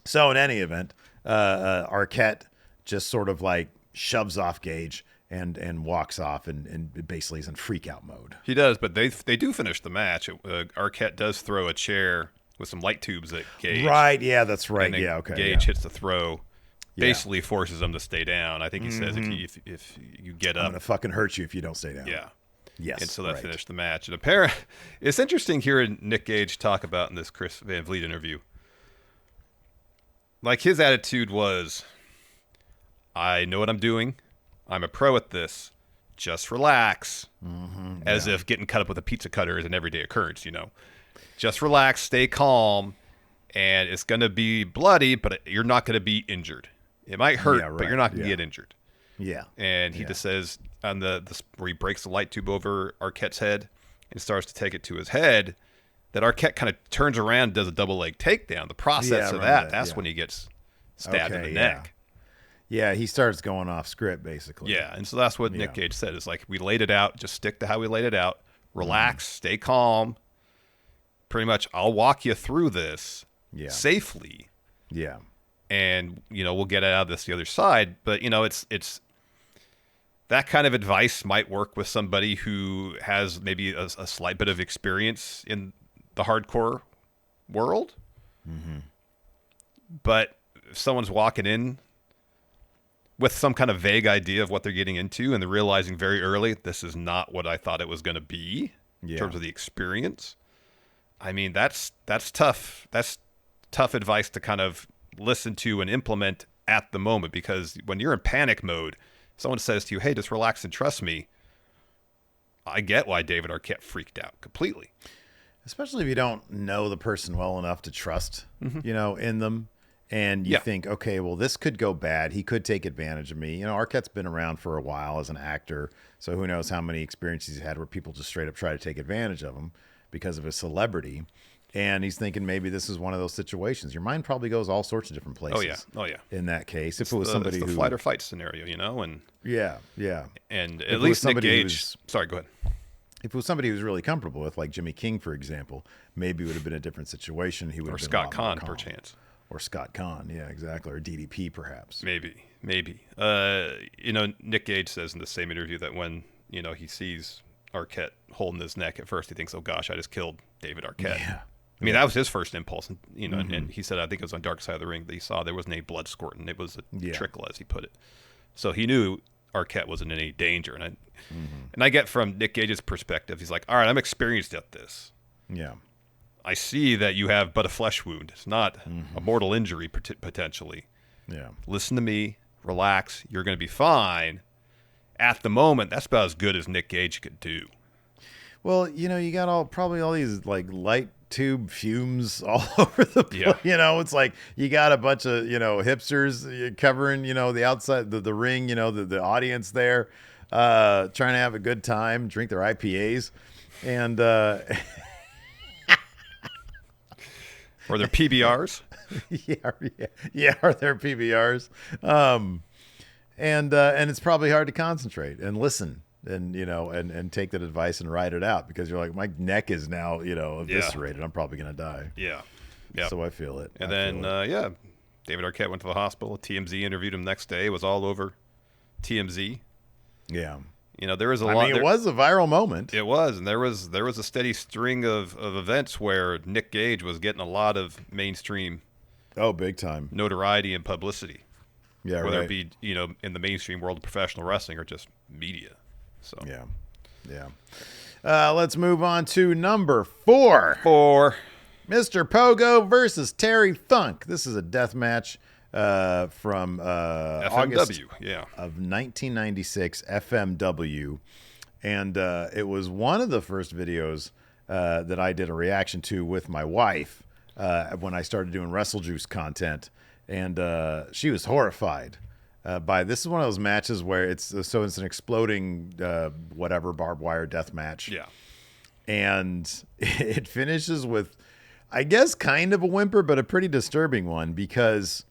So in any event, Arquette just sort of like shoves off Gage and walks off and basically is in freak out mode. He does, but they do finish the match. Arquette does throw a chair with some light tubes at Gage. Right, yeah, that's right. And then Yeah, okay. Gage hits the throw, basically forces him to stay down. I think he says if you get up, I'm going to fucking hurt you if you don't stay down. Yeah. Yes. And so that finished the match. And apparently, it's interesting hearing Nick Gage talk about in this Chris Van Vliet interview. Like, his attitude was, I know what I'm doing. I'm a pro at this. Just relax. As if getting cut up with a pizza cutter is an everyday occurrence, you know. Just relax, stay calm, and it's going to be bloody, but you're not going to be injured. It might hurt, but you're not going to get injured. Yeah. And he just says, on the where he breaks the light tube over Arquette's head and starts to take it to his head, that Arquette kind of turns around and does a double leg takedown. The process of that's when he gets stabbed in the neck. Yeah, he starts going off script, basically. Yeah, and so that's what Nick Gage said. It's like, we laid it out. Just stick to how we laid it out. Relax, stay calm. Pretty much, I'll walk you through this safely. Yeah. And, you know, we'll get out of this the other side. But, you know, it's that kind of advice might work with somebody who has maybe a slight bit of experience in the hardcore world. But if someone's walking in with some kind of vague idea of what they're getting into, and they're realizing very early, this is not what I thought it was going to be in terms of the experience. I mean, that's tough. That's tough advice to kind of listen to and implement at the moment, because when you're in panic mode, someone says to you, hey, just relax and trust me. I get why David Arquette freaked out completely. Especially if you don't know the person well enough to trust, you know, in them. And you think, okay, well, this could go bad. He could take advantage of me. You know, Arquette's been around for a while as an actor, so who knows how many experiences he's had where people just straight up try to take advantage of him because of his celebrity. And he's thinking maybe this is one of those situations. Your mind probably goes all sorts of different places. Oh, yeah. In that case, if it was somebody it's the who flight or fight scenario, you know, and and at least Nick Gage. Sorry, go ahead. If it was somebody who's really comfortable with, like Jimmy King, for example, maybe it would have been a different situation. He would have been Scott Kahn, perchance. Or Scott Kahn, yeah, exactly. Or DDP, perhaps. Maybe. You know, Nick Gage says in the same interview that when, you know, he sees Arquette holding his neck, at first he thinks, oh gosh, I just killed David Arquette. Yeah. I mean, that was his first impulse, and, you know, and he said, I think it was on Dark Side of the Ring that he saw there wasn't any blood squirting. It was a trickle, as he put it. So he knew Arquette wasn't in any danger. And I get from Nick Gage's perspective, he's like, all right, I'm experienced at this. Yeah. I see that you have but a flesh wound. It's not a mortal injury, potentially. Yeah. Listen to me. Relax. You're going to be fine. At the moment, that's about as good as Nick Gage could do. Well, you know, you got probably all these like light tube fumes all over the place. Yeah. You know, it's like you got a bunch of, you know, hipsters covering, you know, the outside, the ring, you know, the audience there, trying to have a good time, drink their IPAs. And, or their PBRs. yeah. Are there PBRs? And it's probably hard to concentrate and listen and, you know, and take that advice and ride it out, because you're like, my neck is now, you know, eviscerated. I'm probably going to die. Yeah. So I feel it. And then, David Arquette went to the hospital. TMZ interviewed him next day. It was all over TMZ. Yeah. You know, there was a lot. I mean, it was a viral moment. It was, and there was a steady string of events where Nick Gage was getting a lot of mainstream, big time notoriety and publicity. Yeah, whether it be, you know, in the mainstream world of professional wrestling or just media. So yeah. Let's move on to number 4. Mr. Pogo versus Terry Funk. This is a death match from FMW, August of 1996, FMW. And it was one of the first videos that I did a reaction to with my wife when I started doing Wrestle Juice content. And she was horrified by this. Is one of those matches where it's an exploding barbed wire death match. Yeah. And it finishes with, I guess, kind of a whimper, but a pretty disturbing one, because,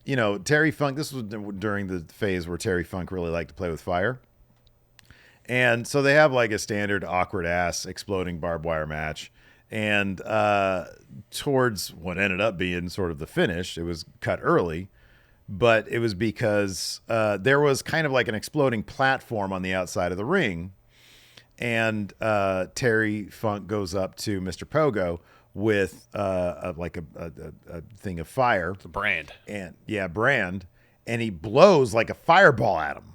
you know, Terry Funk, this was during the phase where Terry Funk really liked to play with fire. And so they have like a standard awkward ass exploding barbed wire match. And towards what ended up being sort of the finish, it was cut early. but it was because there was kind of like an exploding platform on the outside of the ring, and Terry Funk goes up to Mr. Pogo with a thing of fire. It's a brand. Brand. And he blows like a fireball at him.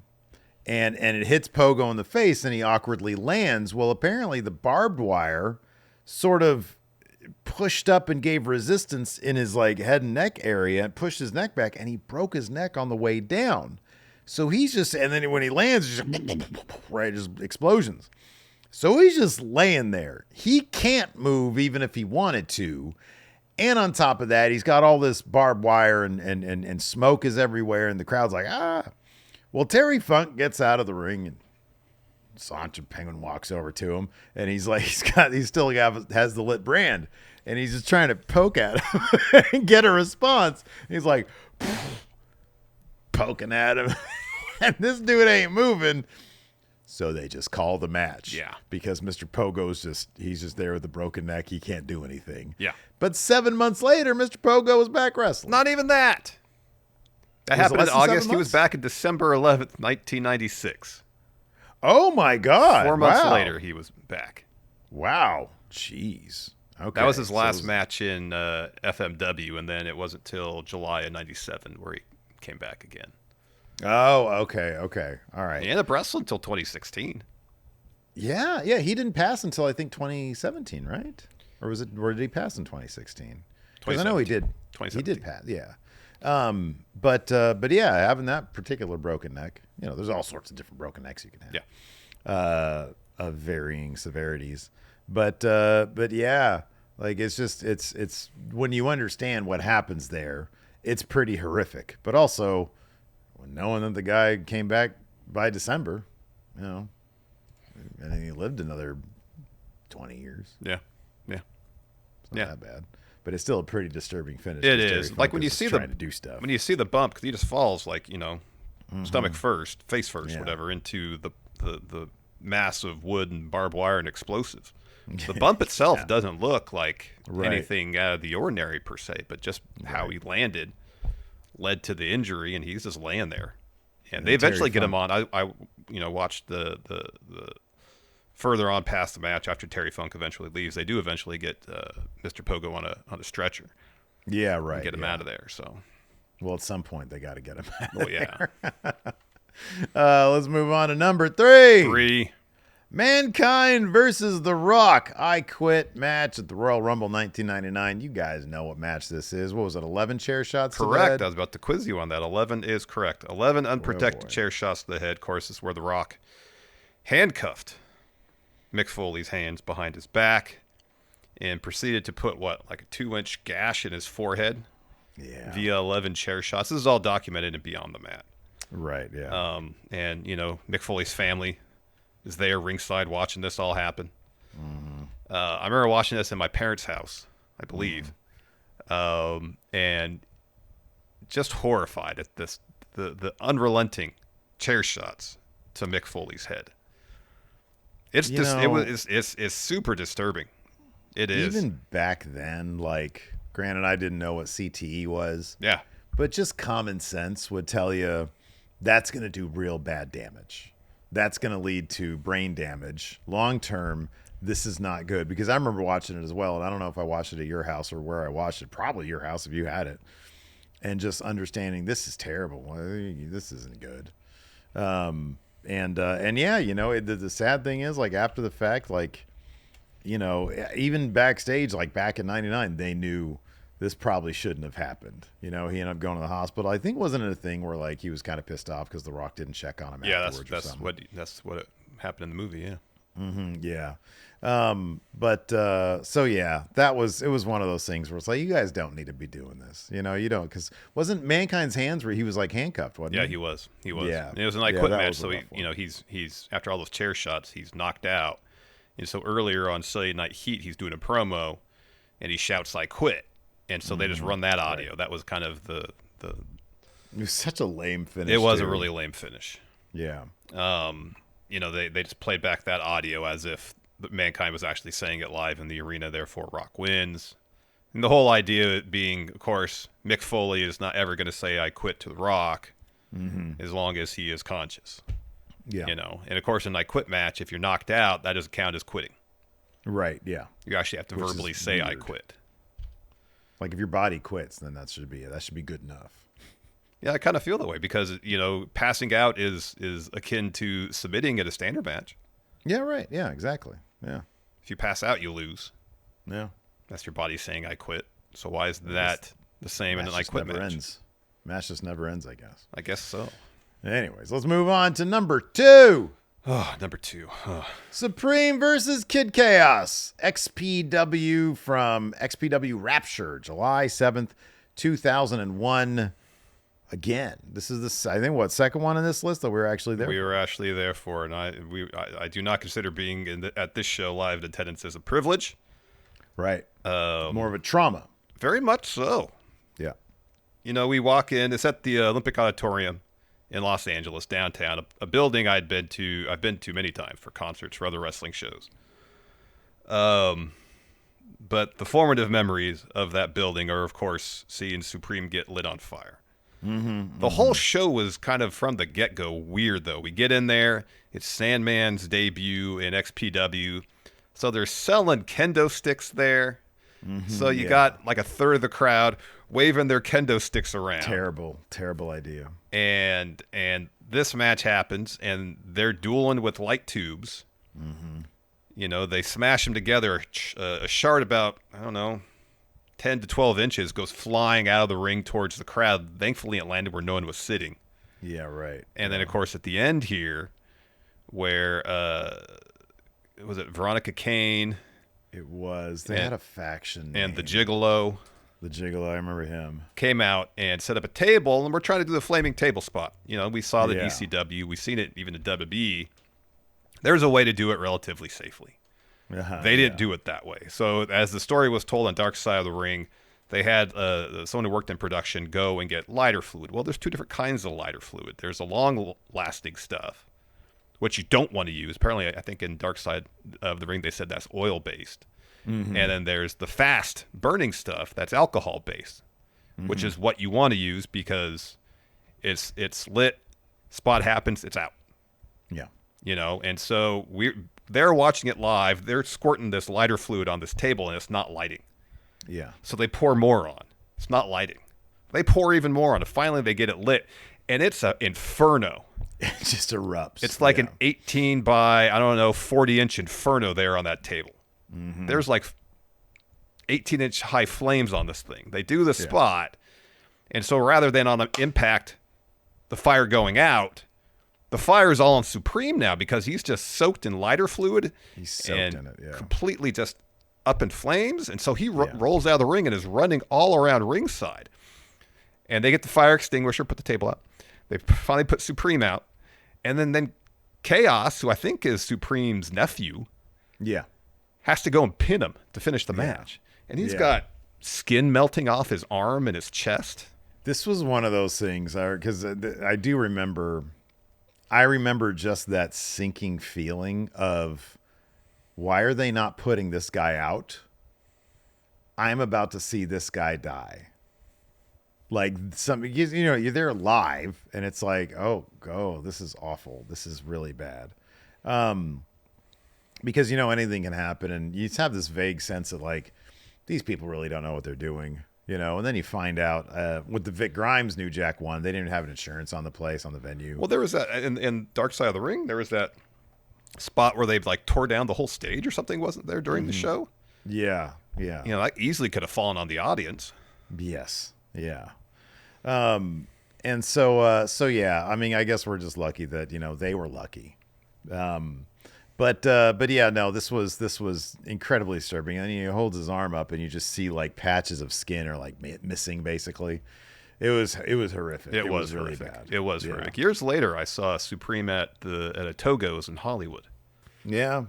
And it hits Pogo in the face, and he awkwardly lands. Well, apparently the barbed wire sort of pushed up and gave resistance in his like head and neck area and pushed his neck back, and he broke his neck on the way down. So he's just, and then when he lands, just explosions. So he's just laying there. He can't move even if he wanted to. And on top of that, he's got all this barbed wire and smoke is everywhere, and the crowd's like, ah. Well, Terry Funk gets out of the ring, and Sancho Penguin walks over to him, and he's like, he still has the lit brand, and he's just trying to poke at him and get a response. He's like poking at him, and this dude ain't moving. So they just call the match. Yeah. Because Mr. Pogo's he's just there with a broken neck. He can't do anything. Yeah. But 7 months later, Mr. Pogo was back wrestling. Not even that. That Was it happened in less than 7 August. He was months? back in December 11th, 1996. Oh my God. 4 months Wow. later, he was back. Wow. Jeez. Okay. That was his So last it was- match in FMW, and then it wasn't till July of 97 where he came back again. Oh, okay. Okay. All right. He ended up wrestling until 2016. Yeah. Yeah. He didn't pass until I think 2017, right? Or did he pass in 2016? Because I know he did. 2017. He did pass. Yeah. But yeah, having that particular broken neck, there's all sorts of different broken necks you can have. Yeah. Of varying severities. But yeah, like it's when you understand what happens there, it's pretty horrific. But also, knowing that the guy came back by December, and he lived another 20 years. Yeah. Yeah. It's not that bad. But it's still a pretty disturbing finish. It 'cause Terry is. Funk Like when you is see trying to do stuff. when you see the bump, because he just falls like, stomach first, face first, Yeah. whatever, into the mass of wood and barbed wire and explosives. The bump itself doesn't look like Right. anything out of the ordinary per se, but just how he landed led to the injury, and he's just laying there. And they eventually get him on. I watched the further on past the match after Terry Funk eventually leaves. They do eventually get Mr. Pogo on a stretcher. Yeah, right. And get him out of there. So, well, at some point they got to get him out. well, yeah. Let's move on to number 3. 3. Mankind versus The Rock. I Quit match at the Royal Rumble 1999. You guys know what match this is. What was it, 11 chair shots to the Correct. head? I was about to quiz you on that. 11 is correct. 11 unprotected boy. chair shots to the head. Of course, this is where The Rock handcuffed Mick Foley's hands behind his back and proceeded to put, like a 2-inch gash in his forehead via 11 chair shots. This is all documented and beyond the mat. Right, yeah. And, Mick Foley's family is there ringside watching this all happen. I remember watching this in my parents' house, I believe, and just horrified at this the unrelenting chair shots to Mick Foley's head. It's it's super disturbing. It is. Even back then, like, granted, I didn't know what CTE was. Yeah. But just common sense would tell you that's going to do real bad damage. That's going to lead to brain damage. Long term, this is not good. Because I remember watching it as well, and I don't know if I watched it at your house or where I watched it. Probably your house if you had it. And just understanding this is terrible. This isn't good. And yeah, the sad thing is, like, after the fact, like, even backstage, like back in 99, they knew this probably shouldn't have happened. He ended up going to the hospital. I think wasn't it a thing where, like, he was kind of pissed off because The Rock didn't check on him afterwards or something? That's what happened in the movie. Yeah. Yeah. So yeah, it was one of those things where it's like, you guys don't need to be doing this. You don't, because wasn't Mankind's hands where he was like handcuffed, wasn't he? Yeah, he was. Yeah. And it was an I Yeah, Quit that match, was a so rough one. he's after all those chair shots, he's knocked out. And so earlier on Sunday Night Heat, he's doing a promo, and he shouts "I quit," and so they just run that audio. Right. That was kind of the. It was such a lame finish. It was too. a really lame finish. Yeah. They just played back that audio as if Mankind was actually saying it live in the arena. Therefore, Rock wins. And the whole idea being, of course, Mick Foley is not ever going to say I quit to The Rock as long as he is conscious. Yeah. You know, and of course, in an I quit match, if you're knocked out, that doesn't count as quitting. Right. Yeah. You actually have to verbally say weird. I quit. Like if your body quits, then that should be good enough. Yeah, I kind of feel that way because, you know, passing out is akin to submitting at a standard match. Yeah, right. Yeah, exactly. Yeah. If you pass out, you lose. Yeah. That's your body saying I quit. So why is that the same in an I quit match? Ends. Match just never ends, I guess. I guess so. Anyways, let's move on to number 2. Oh, number 2. Supreme versus Kid Chaos. XPW from XPW Rapture, July 7th, 2001. Again, this is I think, second one on this list that we were actually there. We were actually there for, and I do not consider being at this show live in attendance as a privilege. Right. More of a trauma. Very much so. Yeah. You know, we walk in. It's at the Olympic Auditorium in Los Angeles, downtown, a building I've been to many times for concerts, for other wrestling shows. But the formative memories of that building are, of course, seeing Supreme get lit on fire. The whole show was kind of from the get-go weird, though. We get in there, it's Sandman's debut in XPW, so they're selling kendo sticks there. So you got like a third of the crowd waving their kendo sticks around. Terrible idea. And this match happens, and they're dueling with light tubes. You know, they smash them together. A shard about, I don't know, 10 to 12 inches goes flying out of the ring towards the crowd. Thankfully, it landed where no one was sitting. Yeah, right. And then, of course, at the end here, where, was it Veronica Kane? It was. They had a faction and name. the Gigolo. The Gigolo, I remember him. Came out and set up a table, and we're trying to do the flaming table spot. You know, we saw the ECW. We've seen it even in WWE. There's a way to do it relatively safely. They didn't do it that way. So as the story was told on Dark Side of the Ring, they had someone who worked in production go and get lighter fluid. Well, there's two different kinds of lighter fluid. There's a long-lasting stuff, which you don't want to use. Apparently, I think in Dark Side of the Ring, they said that's oil-based. And then there's the fast-burning stuff that's alcohol-based, which is what you want to use because it's lit, spot happens, it's out. Yeah. You know, and so they're watching it live. They're squirting this lighter fluid on this table, and it's not lighting. Yeah. So they pour more on. It's not lighting. They pour even more on, and finally they get it lit, and it's an inferno. It just erupts. It's like an 18 by, 40-inch inferno there on that table. There's like 18-inch high flames on this thing. They do the spot, and so rather than on the impact, the fire going out, the fire is all on Supreme now because he's just soaked in lighter fluid. He's soaked in it, completely just up in flames. And so he rolls out of the ring and is running all around ringside. And they get the fire extinguisher, put the table out. They finally put Supreme out. And then Kaos, who I think is Supreme's nephew, has to go and pin him to finish the match. And he's got skin melting off his arm and his chest. This was one of those things, because I do remember... I remember just that sinking feeling of, why are they not putting this guy out? I'm about to see this guy die. Like, you're there live, and it's like, oh, this is awful. This is really bad. Because, anything can happen, and you just have this vague sense of, like, these people really don't know what they're doing. And then you find out with the Vic Grimes New Jack one, they didn't even have an insurance on the place, on the venue. Well, there was that in Dark Side of the Ring. There was that spot where they like tore down the whole stage or something, wasn't there, during the show? Yeah. That easily could have fallen on the audience. Yes. Yeah. And so I mean, I guess we're just lucky that they were lucky. But yeah, no, this was incredibly disturbing. And he holds his arm up, and you just see like patches of skin are like missing. Basically, it was horrific. It was really horrific. bad. It was horrific. Years later, I saw Supreme at a Togo's in Hollywood. Yeah.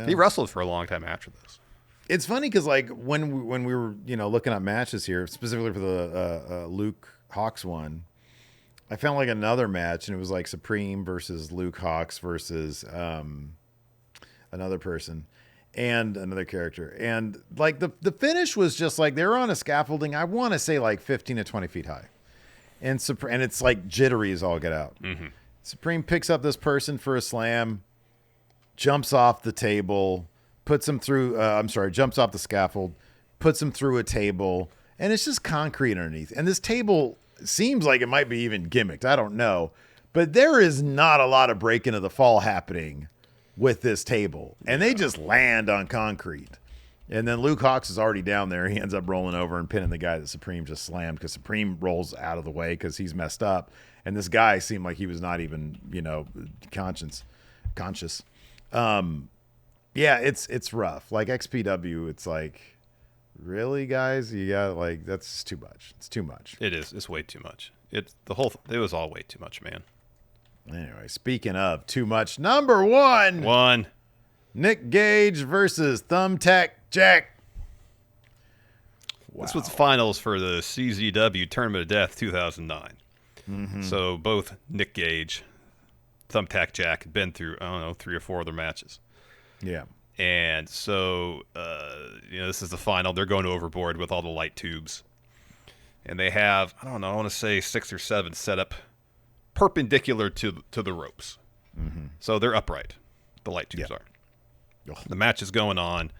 He wrestled for a long time after this. It's funny because like when we were looking at matches here, specifically for the Luke Hawx one, I found like another match, and it was like Supreme versus Luke Hawx versus another person, and another character. And like the finish was just like they were on a scaffolding, I want to say like 15 to 20 feet high. And it's like jittery as all get out. Mm-hmm. Supreme picks up this person for a slam, jumps off the table, puts him through, jumps off the scaffold, puts him through a table, and it's just concrete underneath. And this table seems like it might be even gimmicked. I don't know. But there is not a lot of break into the fall happening with this table. And they just land on concrete. And then Luke Hawx is already down there. He ends up rolling over and pinning the guy that Supreme just slammed because Supreme rolls out of the way because he's messed up. And this guy seemed like he was not even, conscious. Yeah, it's rough. Like XPW, it's like, really, guys? You got like that's too much. It's too much. It is. It's way too much. It was all way too much, man. Anyway, speaking of too much, number one. Nick Gage versus Thumbtack Jack. Wow. This was the finals for the CZW Tournament of Death 2009. Mm-hmm. So both Nick Gage, Thumbtack Jack had been through, 3 or 4 other matches. Yeah. And so, this is the final. They're going overboard with all the light tubes. And they have, I want to say 6 or 7 set up perpendicular to the ropes. Mm-hmm. So they're upright. The light tubes are. The match is going on.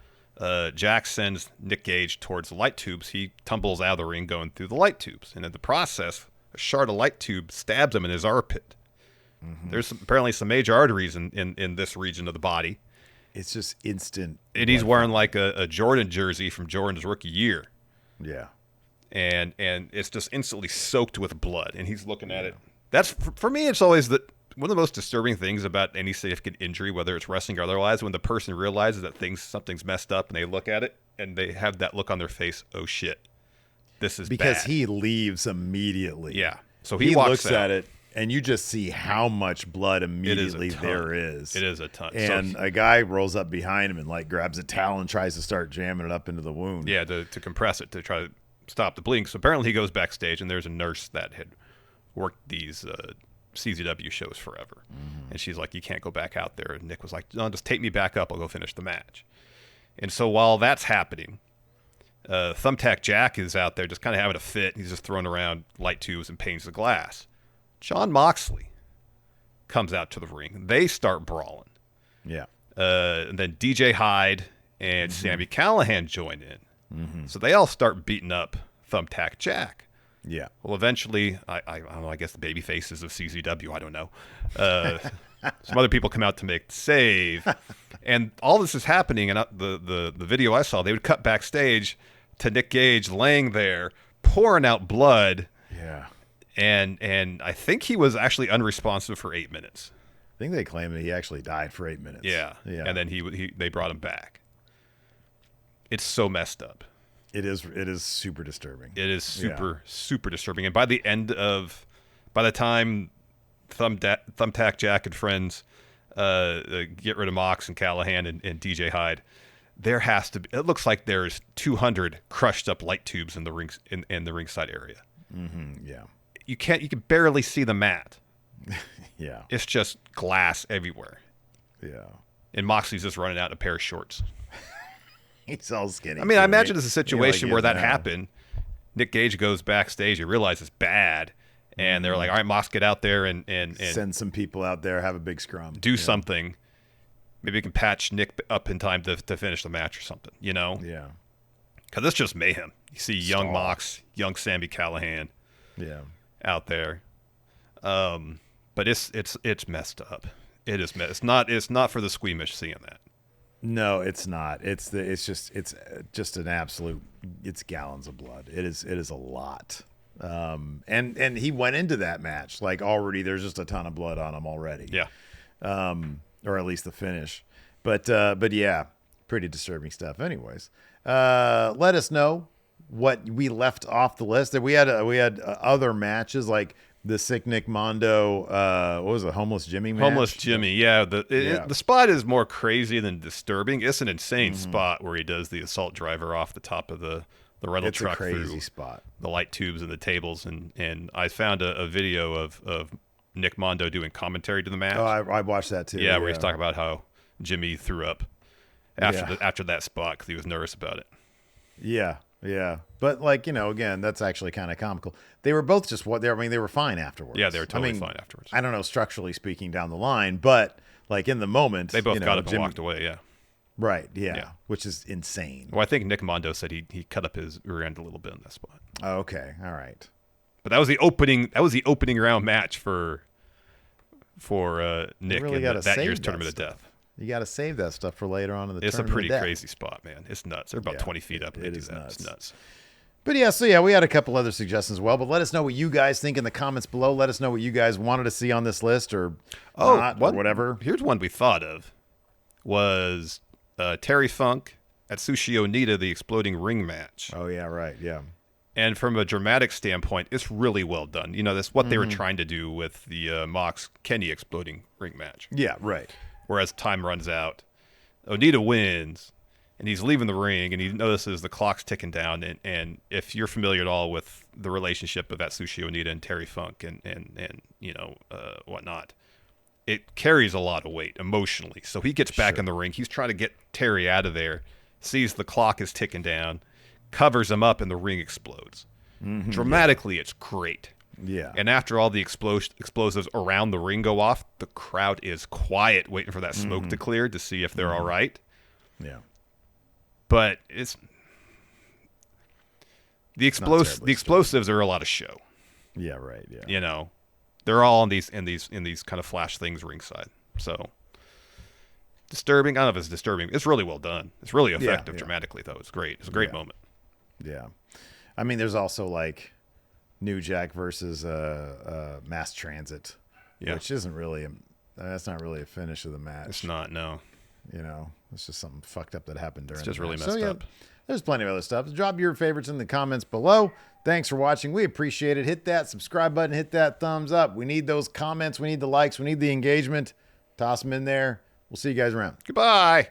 Jack sends Nick Gage towards the light tubes. He tumbles out of the ring going through the light tubes. And in the process, a shard of light tube stabs him in his armpit. Mm-hmm. There's apparently some major arteries in this region of the body. It's just instant. And he's wearing like a Jordan jersey from Jordan's rookie year. Yeah. And it's just instantly soaked with blood. And he's looking at it. That's, for me, it's always one of the most disturbing things about any significant injury, whether it's wrestling or otherwise, when the person realizes that something's messed up and they look at it and they have that look on their face, oh shit, this is because bad. He leaves immediately. Yeah. So he looks at it and you just see how much blood immediately there is. It is a ton. And a guy rolls up behind him and like grabs a towel and tries to start jamming it up into the wound. Yeah, to compress it, to try to stop the bleeding. So apparently he goes backstage and there's a nurse that had worked these CZW shows forever. Mm-hmm. And she's like, you can't go back out there. And Nick was like, no, just take me back up. I'll go finish the match. And so while that's happening, Thumbtack Jack is out there just kind of having a fit. He's just throwing around light tubes and panes of glass. John Moxley comes out to the ring. They start brawling. Yeah. And then DJ Hyde and Sami Callihan join in. Mm-hmm. So they all start beating up Thumbtack Jack. Yeah. Well, eventually, I don't know, I guess the baby faces of CZW, I don't know. Some other people come out to make the save. And all this is happening, and the video I saw, they would cut backstage to Nick Gage laying there, pouring out blood. Yeah. And I think he was actually unresponsive for 8 minutes. I think they claim that he actually died for 8 minutes. Yeah. And then they brought him back. It's so messed up. It is super disturbing. It is super disturbing. And by the time Thumbtack Jack and friends get rid of Mox and Callahan and DJ Hyde, there has to be. It looks like there's 200 crushed up light tubes in the rings in the ringside area. Mm-hmm, yeah. You can barely see the mat. Yeah. It's just glass everywhere. Yeah. And Moxley's just running out in a pair of shorts. He's all skinny. I mean, I imagine it's a situation where that happened. Nick Gage goes backstage. He realizes it's bad. And they're like, all right, Mox, get out there and send some people out there, have a big scrum. Do something. Maybe we can patch Nick up in time to finish the match or something, Yeah. Because it's just mayhem. You see young Mox, young Sami Callihan out there. But it's messed up. It is messed. It's not for the squeamish seeing that. No, it's not. It's just an absolute. It's gallons of blood. It is a lot. And he went into that match like already. There's just a ton of blood on him already. Yeah. Or at least the finish. But yeah, pretty disturbing stuff. Anyways, let us know what we left off the list. We had other matches like the Sick Nick Mondo, what was it, Homeless Jimmy match? Homeless Jimmy, yeah. The spot is more crazy than disturbing. It's an insane spot where he does the assault driver off the top of the rental truck through spot. The light tubes and the tables. And I found a video of Nick Mondo doing commentary to the match. Oh, I watched that too. Yeah, where he's talking about how Jimmy threw up. after that spot because he was nervous about it. Yeah. But like, again, that's actually kind of comical. They were both just they were fine afterwards. Yeah, they were totally fine afterwards. I don't know, structurally speaking down the line, but like in the moment, they both got up and walked away. Yeah. Right. Yeah. Which is insane. Well, I think Nick Mondo said he cut up his rear end a little bit in that spot. Oh, okay. All right. But that was the opening round match for Nick really in that year's Tournament of Death. You got to save that stuff for later on in the It's Tournament a pretty of Death. crazy spot, man. It's nuts. They're about 20 feet up and they do that. Nuts. It's nuts. But we had a couple other suggestions as well. But let us know what you guys think in the comments below. Let us know what you guys wanted to see on this list or not or whatever. Here's one we thought of was Terry Funk at Sushi Onita, the exploding ring match. Oh, yeah, right, yeah. And from a dramatic standpoint, it's really well done. That's what they were trying to do with the Mox Kenny exploding ring match. Yeah, right. Whereas time runs out, Onita wins, and he's leaving the ring, and he notices the clock's ticking down. And if you're familiar at all with the relationship of Atsushi Onita and Terry Funk and whatnot, it carries a lot of weight emotionally. So he gets back in the ring. He's trying to get Terry out of there, sees the clock is ticking down, covers him up, and the ring explodes. Dramatically, it's great. Yeah. And after all the explosives around the ring go off, the crowd is quiet, waiting for that smoke to clear to see if they're all right. Yeah. But the explosives are a lot of show. Yeah, right. Yeah. They're all in these kind of flash things ringside. So disturbing. I don't know if it's disturbing. It's really well done. It's really effective dramatically, though. It's great. It's a great moment. Yeah. I mean, there's also like New Jack versus Mass Transit, which isn't really that's not really a finish of the match. It's not, no. It's just something fucked up that happened during. It's just the really match. messed up. There's plenty of other stuff. Drop your favorites in the comments below. Thanks for watching. We appreciate it. Hit that subscribe button. Hit that thumbs up. We need those comments. We need the likes. We need the engagement. Toss them in there. We'll see you guys around. Goodbye.